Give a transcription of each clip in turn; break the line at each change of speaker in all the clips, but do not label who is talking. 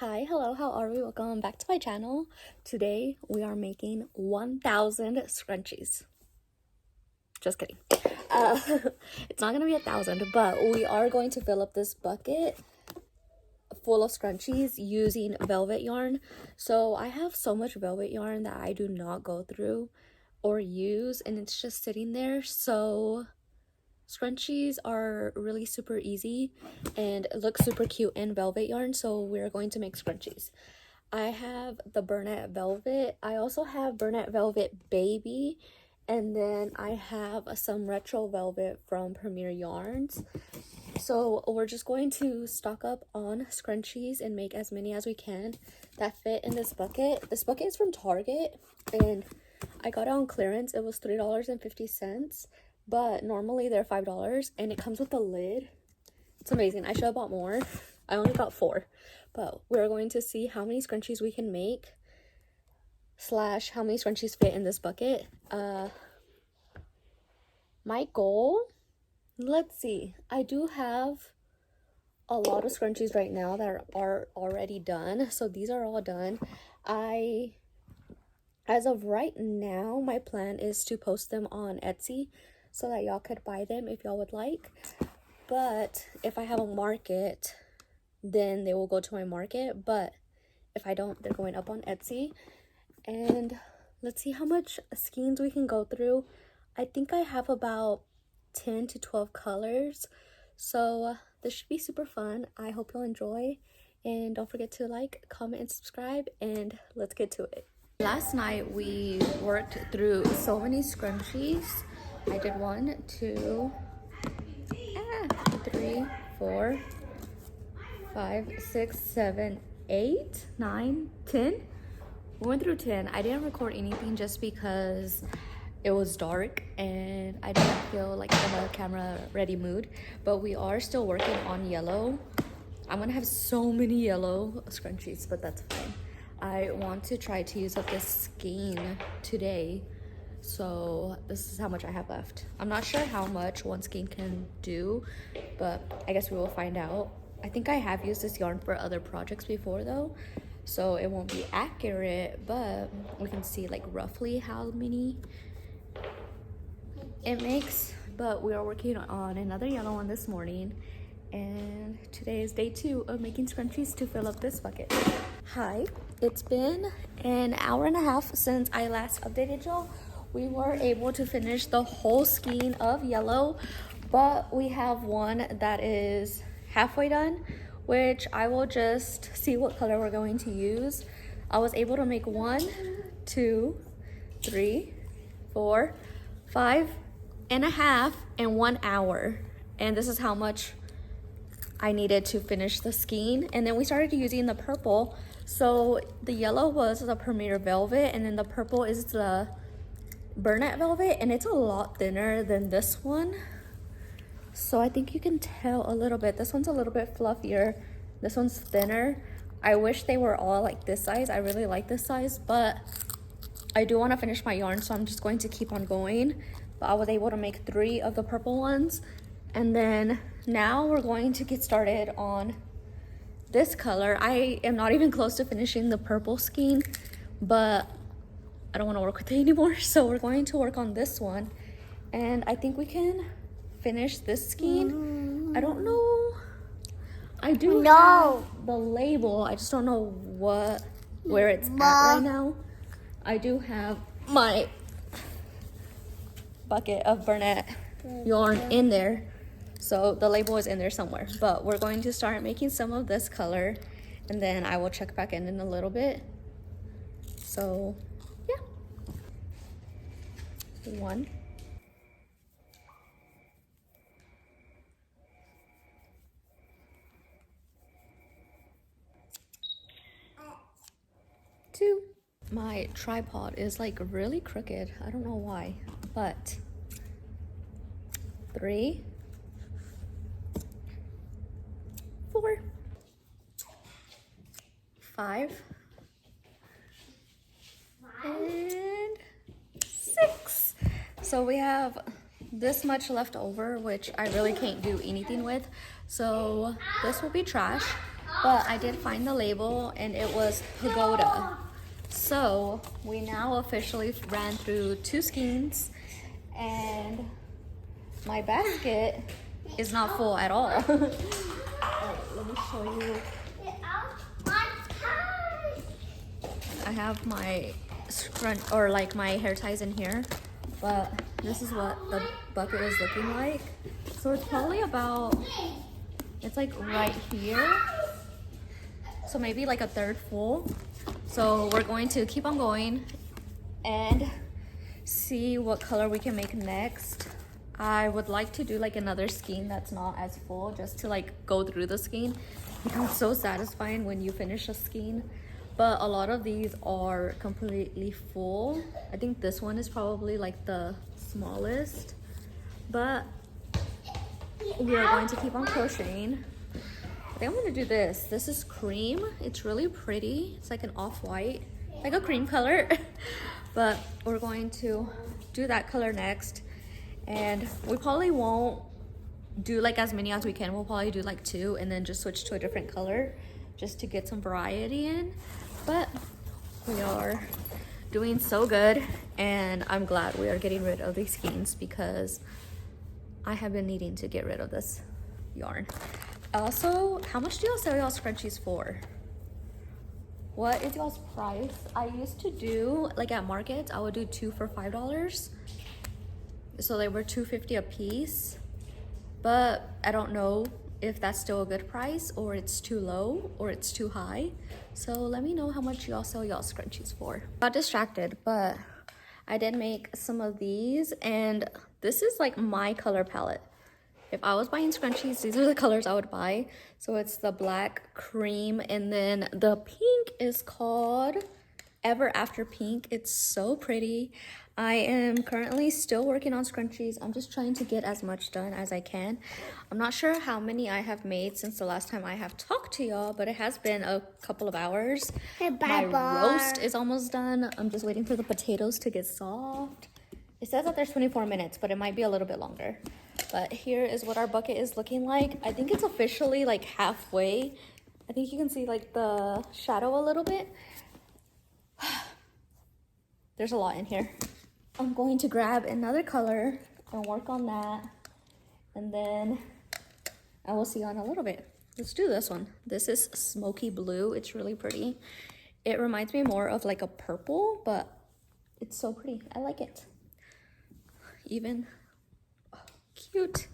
Hi, hello, how are we? Welcome back to my channel. Today we are making 1,000 scrunchies. Just kidding. It's not gonna be 1,000, but we are going to fill up this bucket full of scrunchies using velvet yarn. So I have so much velvet yarn that I do not go through or use, and it's just sitting there. So scrunchies are really super easy and look super cute in velvet yarn, so we're going to make scrunchies. I have the Bernat Velvet. I also have Bernat Velvet Baby, and then I have some retro velvet from Premier Yarns. So we're just going to stock up on scrunchies and make as many as we can that fit in this bucket. This bucket is from Target, and I got it on clearance. It was $3.50. But normally they're $5, and it comes with a lid. It's amazing. I should have bought more. I only got 4, but we're going to see how many scrunchies we can make / how many scrunchies fit in this bucket. My goal, let's see, I do have a lot of scrunchies right now that are already done, so these are all done. As of right now, my plan is to post them on Etsy so that y'all could buy them if y'all would like. But if I have a market, then they will go to my market. But if I don't, they're going up on Etsy. And let's see how much skeins we can go through. I think I have about 10 to 12 colors. So this should be super fun. I hope you'll enjoy. And don't forget to like, comment, and subscribe. And let's get to it. Last night we worked through so many scrunchies. I did 1, 2, 3, 4, 5, 6, 7, 8, 9, 10. We went through 10. I didn't record anything just because it was dark and I didn't feel like in a camera ready mood. But we are still working on yellow. I'm gonna have so many yellow scrunchies, but that's fine. I want to try to use up this skein today. So this is how much I have left. I'm not sure how much one skein can do, but I guess we will find out. I think I have used this yarn for other projects before though, so it won't be accurate, but we can see like roughly how many it makes. But we are working on another yellow one this morning, and today is day 2 of making scrunchies to fill up this bucket. Hi, it's been an hour and a half since I last updated y'all. We were able to finish the whole skein of yellow, but we have one that is halfway done, which I will just see what color we're going to use. I was able to make 1, 2, 3, 4, 5.5 in 1 hour. And this is how much I needed to finish the skein. And then we started using the purple. So the yellow was the Premier Velvet, and then the purple is the Bernat Velvet, and it's a lot thinner than this one. So I think you can tell a little bit. This one's a little bit fluffier. This one's thinner. I wish they were all like this size. I really like this size, but I do want to finish my yarn, so I'm just going to keep on going. But I was able to make 3 of the purple ones. And then now we're going to get started on this color. I am not even close to finishing the purple skein, but I don't want to work with it anymore, so we're going to work on this one. And I think we can finish this skein. I don't know. I do have the label. I just don't know where it's at right now. I do have my bucket of Bernat yarn in there, so the label is in there somewhere. But we're going to start making some of this color, and then I will check back in a little bit. So yeah. 1, 2. My tripod is like really crooked. I don't know why, but 3, 4, 5, and 6. So we have this much left over, which I really can't do anything with. So this will be trash. but I did find the label and it was Pagoda. So we now officially ran through 2 skeins and my basket is not full at all. Alright, let me show you. I have my my hair ties in here, but this is what the bucket is looking like. So it's probably about, it's like right here. So maybe like a third full. So we're going to keep on going and see what color we can make next. I would like to do like another skein that's not as full, just to like go through the skein, because it's so satisfying when you finish a skein. But a lot of these are completely full. I think this one is probably like the smallest, but we are going to keep on crocheting. I think I'm gonna do this. This is cream. It's really pretty. It's like an off-white, like a cream color. But we're going to do that color next. And we probably won't do like as many as we can. We'll probably do like 2 and then just switch to a different color just to get some variety in. But we are doing so good, and I'm glad we are getting rid of these skeins because I have been needing to get rid of this yarn. Also, how much do y'all sell y'all scrunchies for? What is y'all's price? I used to do, like at markets, I would do 2 for $5. So they were $2.50 a piece. But I don't know if that's still a good price, or it's too low, or it's too high. So let me know how much y'all sell y'all scrunchies for. Got distracted, but I did make some of these, and this is like my color palette. If I was buying scrunchies, these are the colors I would buy. So it's the black, cream, and then the pink is called Ever After Pink. It's so pretty. I am currently still working on scrunchies. I'm just trying to get as much done as I can. I'm not sure how many I have made since the last time I have talked to y'all, but it has been a couple of hours. Hey, my roast is almost done. I'm just waiting for the potatoes to get soft. It says that there's 24 minutes, but it might be a little bit longer. But here is what our bucket is looking like. I think it's officially like halfway. I think you can see like the shadow a little bit. There's a lot in here. I'm going to grab another color and work on that, and then I will see you in a little bit. Let's do this one. This is smoky blue. It's really pretty. It reminds me more of like a purple, but it's so pretty. I like it. Even cute.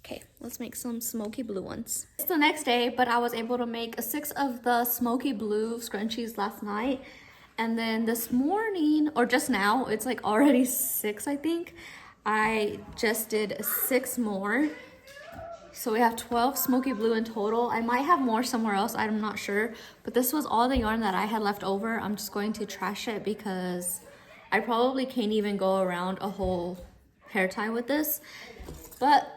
Okay, let's make some smoky blue ones. It's the next day, but I was able to make 6 of the smoky blue scrunchies last night. And then this morning, or just now, it's like already 6, I think. I just did 6 more. So we have 12 smoky blue in total. I might have more somewhere else, I'm not sure. But this was all the yarn that I had left over. I'm just going to trash it because I probably can't even go around a whole hair tie with this. But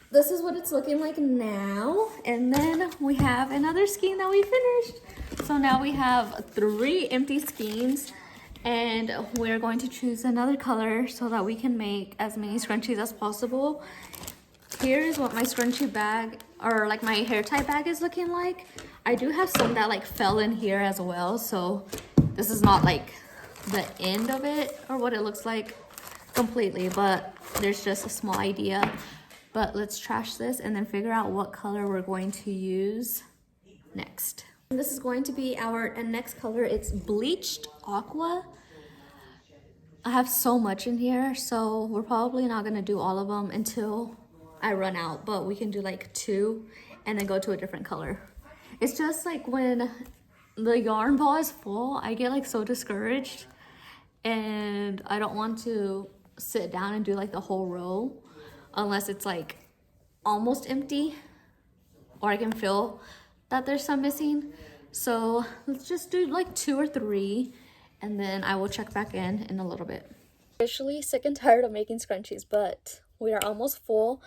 this is what it's looking like now. And then we have another skein that we finished. So now we have 3 empty skeins, and we're going to choose another color so that we can make as many scrunchies as possible. Here is what my scrunchie bag, or like my hair tie bag, is looking like. I do have some that like fell in here as well, so this is not like the end of it or what it looks like completely, but there's just a small idea. But let's trash this and then figure out what color we're going to use next. This is going to be our next color. It's bleached aqua. I have so much in here, so we're probably not gonna do all of them until I run out, but we can do like 2 and then go to a different color. It's just like when the yarn ball is full, I get like so discouraged, and I don't want to sit down and do like the whole row unless it's like almost empty, or I can feel that there's some missing. So let's just do like 2 or 3, and then I will check back in a little bit. Officially sick and tired of making scrunchies, but we are almost full.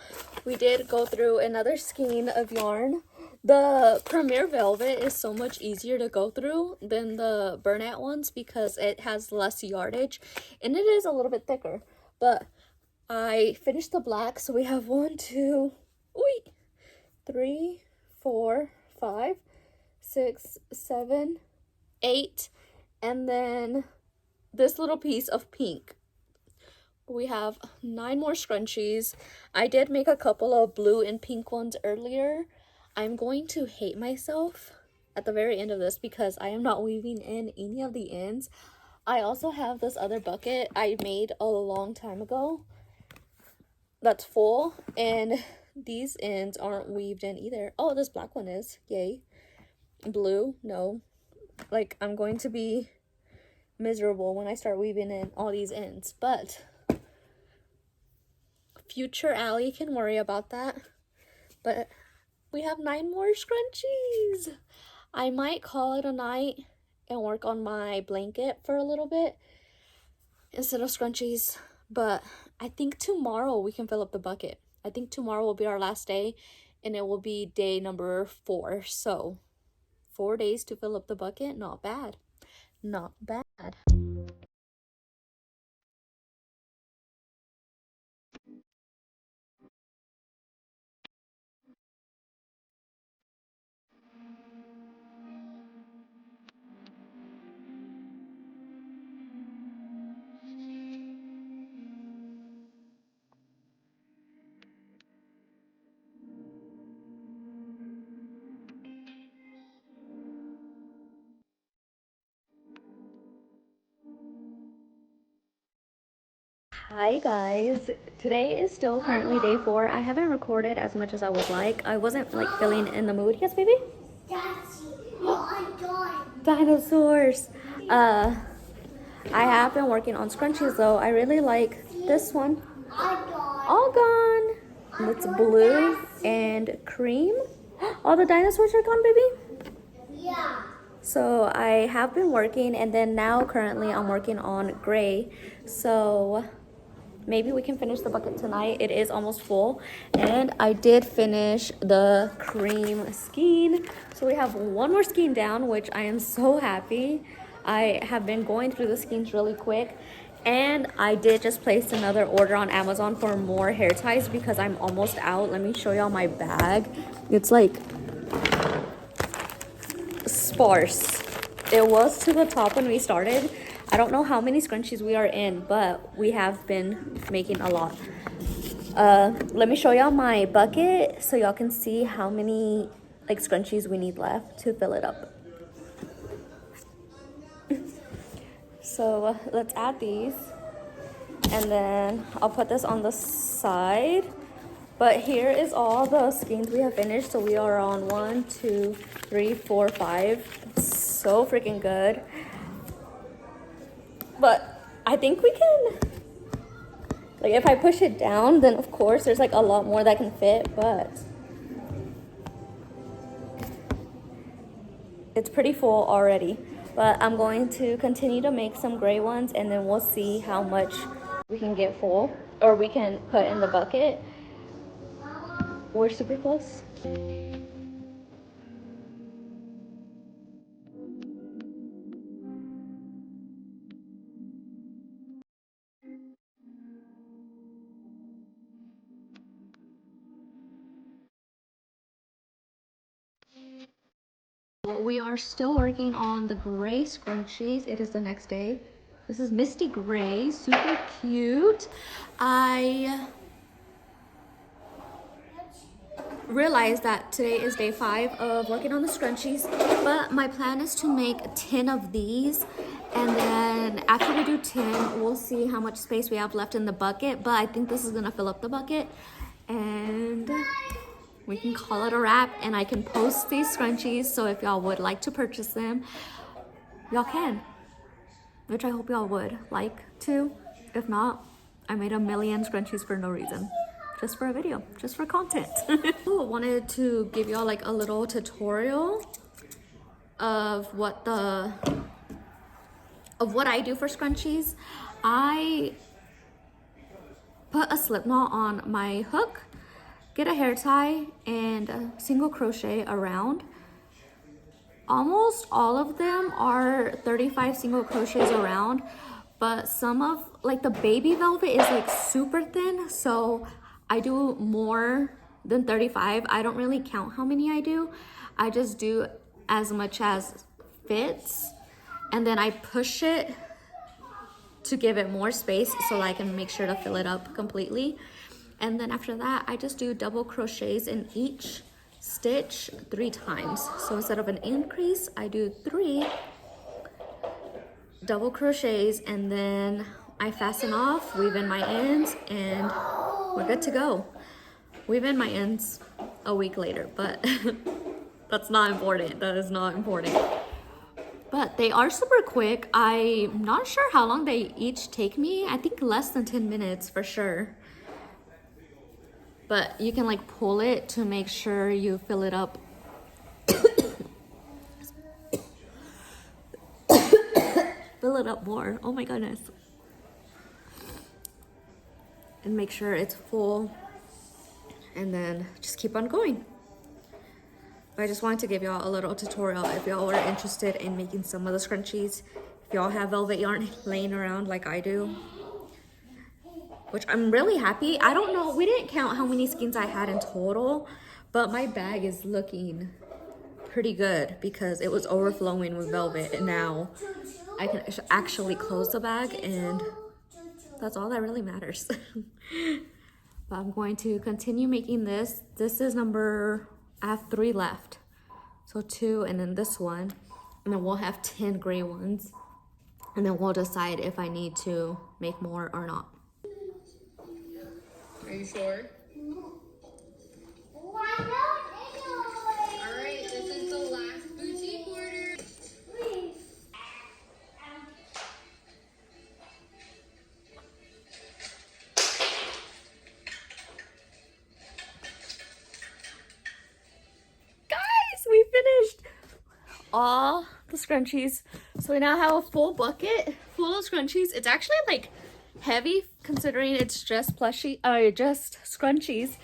We did go through another skein of yarn. The Premier Velvet is so much easier to go through than the Bernat ones because it has less yardage and it is a little bit thicker. But I finished the black, so we have 1, 2, 3, 4, 5, 6, 7, 8, and then this little piece of pink. We have 9 more scrunchies. I did make a couple of blue and pink ones earlier. I'm going to hate myself at the very end of this because I am not weaving in any of the ends. I also have this other bucket I made a long time ago that's full, and these ends aren't weaved in either. Oh, this black one is. Yay. Blue, no. Like, I'm going to be miserable when I start weaving in all these ends, but future Allie can worry about that. But we have 9 more scrunchies. I might call it a night and work on my blanket for a little bit instead of scrunchies, but I think tomorrow we can fill up the bucket. I think tomorrow will be our last day, and it will be day number 4. So 4 days to fill up the bucket. Not bad. Not bad. Hi guys, today is still currently day 4. I haven't recorded as much as I would like. I wasn't like feeling in the mood. Yes, baby? Dinosaurs. I have been working on scrunchies though. I really like this one. All gone. And it's blue and cream. All the dinosaurs are gone, baby? Yeah. So I have been working, and then now currently I'm working on gray. So maybe we can finish the bucket tonight. It is almost full, and I did finish the cream skein. So we have 1 more skein down, which I am so happy. I have been going through the skeins really quick, and I did just place another order on Amazon for more hair ties because I'm almost out. Let me show y'all my bag. It's like sparse. It was to the top when we started. I don't know how many scrunchies we are in, but we have been making a lot. Let me show y'all my bucket so y'all can see how many like scrunchies we need left to fill it up. So let's add these, and then I'll put this on the side. But here is all the skeins we have finished. So we are on 1, 2, 3, 4, 5. It's so freaking good. But I think we can, like, if I push it down, then of course there's like a lot more that can fit, but it's pretty full already. But I'm going to continue to make some gray ones, and then we'll see how much we can get full or we can put in the bucket. We're super close. We are still working on the gray scrunchies. It is the next day. This is Misty Gray, super cute. I realized that today is day 5 of working on the scrunchies, but my plan is to make 10 of these, and then after we do 10, we'll see how much space we have left in the bucket. But I think this is gonna fill up the bucket, and we can call it a wrap, and I can post these scrunchies, so if y'all would like to purchase them, y'all can, which I hope y'all would like to. If not, I made a million scrunchies for no reason, just for a video, just for content. I wanted to give y'all like a little tutorial of what I do for scrunchies. I put a slip knot on my hook, get a hair tie, and single crochet around. Almost all of them are 35 single crochets around, but some of like the baby velvet is like super thin, so I do more than 35. I don't really count how many I do. I just do as much as fits, and then I push it to give it more space so I can make sure to fill it up completely. And then after that, I just do double crochets in each stitch 3 times. So instead of an increase, I do 3 double crochets, and then I fasten off, weave in my ends, and we're good to go. Weave in my ends a week later, but that's not important. That is not important. But they are super quick. I'm not sure how long they each take me. I think less than 10 minutes for sure. But you can like pull it to make sure you fill it up. Fill it up more. Oh my goodness. And make sure it's full. And then just keep on going. I just wanted to give y'all a little tutorial if y'all were interested in making some of the scrunchies. If y'all have velvet yarn laying around like I do, which I'm really happy. I don't know, we didn't count how many skeins I had in total, but my bag is looking pretty good because it was overflowing with velvet, and now I can actually close the bag, and that's all that really matters. But I'm going to continue making this. This is number, I have 3 left. So 2 and then this one. And then we'll have 10 gray ones. And then we'll decide if I need to make more or not.
Are you sure? Alright, this is the last boutique order.
Guys, we finished all the scrunchies. So we now have a full bucket full of scrunchies. It's actually like heavy considering it's just just scrunchies,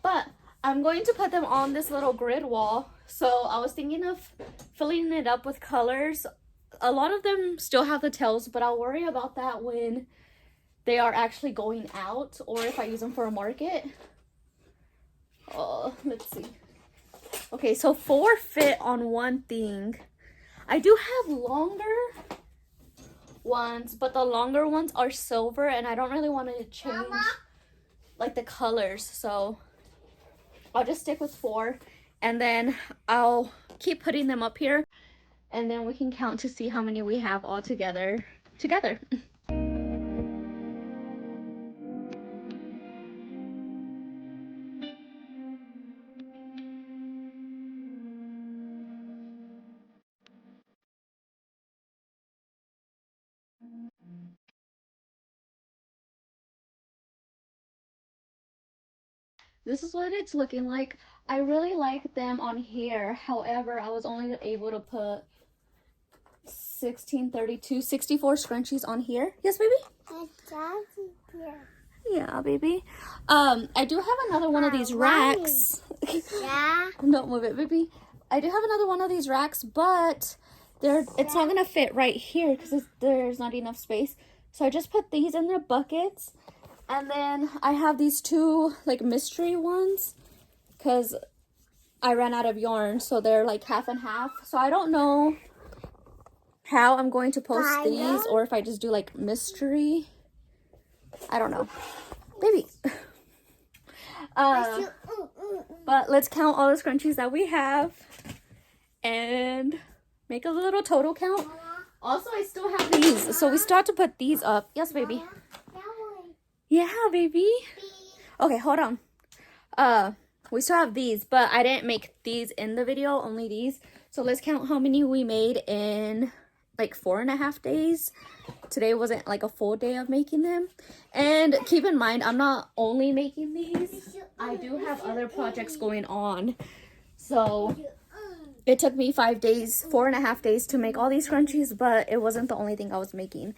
but I'm going to put them on this little grid wall. So I was thinking of filling it up with colors. A lot of them still have the tails, but I'll worry about that when they are actually going out or if I use them for a market. Let's see. Okay, so 4 fit on one thing. I do have longer ones, but the longer ones are silver, and I don't really want to change like the colors, so I'll just stick with 4, and then I'll keep putting them up here, and then we can count to see how many we have all together. This is what it's looking like. I really like them on here. However, I was only able to put 64 scrunchies on here. Yes, baby? Yeah, baby. I do have another one of these racks.
Yeah.
Don't move it, baby. I do have another one of these racks, but it's not gonna fit right here because there's not enough space. So I just put these in their buckets. And then I have these 2 like mystery ones because I ran out of yarn, so they're like half and half. So I don't know how I'm going to post these, or if I just do like mystery. I don't know, baby. But let's count all the scrunchies that we have and make a little total count. Also, I still have these, so we still have to put these up. Yes, baby. Yeah, baby. Okay, hold on. We still have these, but I didn't make these in the video, only these. So let's count how many we made in like 4.5 days. Today wasn't like a full day of making them. And keep in mind, I'm not only making these. I do have other projects going on. So it took me 5 days, 4.5 days to make all these scrunchies, but it wasn't the only thing I was making.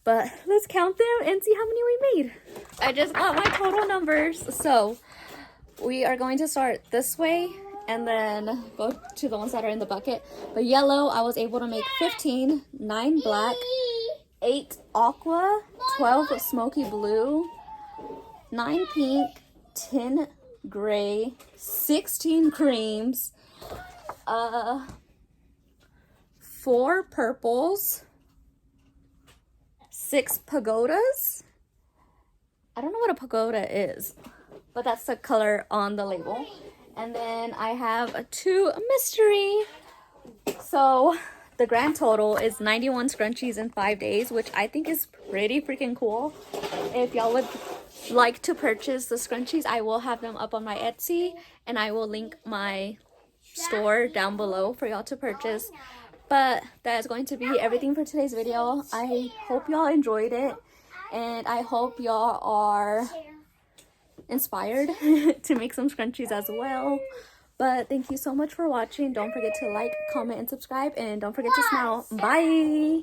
But let's count them and see how many we made. I just got my total numbers. So we are going to start this way and then go to the ones that are in the bucket. But yellow, I was able to make 15, 9 black, 8 aqua, 12 smoky blue, 9 pink, 10 gray, 16 creams, 4 purples, 6 pagodas. I don't know what a pagoda is, but that's the color on the label. And then I have 2 mystery. So the grand total is 91 scrunchies in 5 days, which I think is pretty freaking cool. If y'all would like to purchase the scrunchies, I will have them up on my Etsy, and I will link my store down below for y'all to purchase. But that is going to be everything for today's video. I hope y'all enjoyed it, and I hope y'all are inspired to make some scrunchies as well. But thank you so much for watching. Don't forget to like, comment, and subscribe, and don't forget to smile. Bye.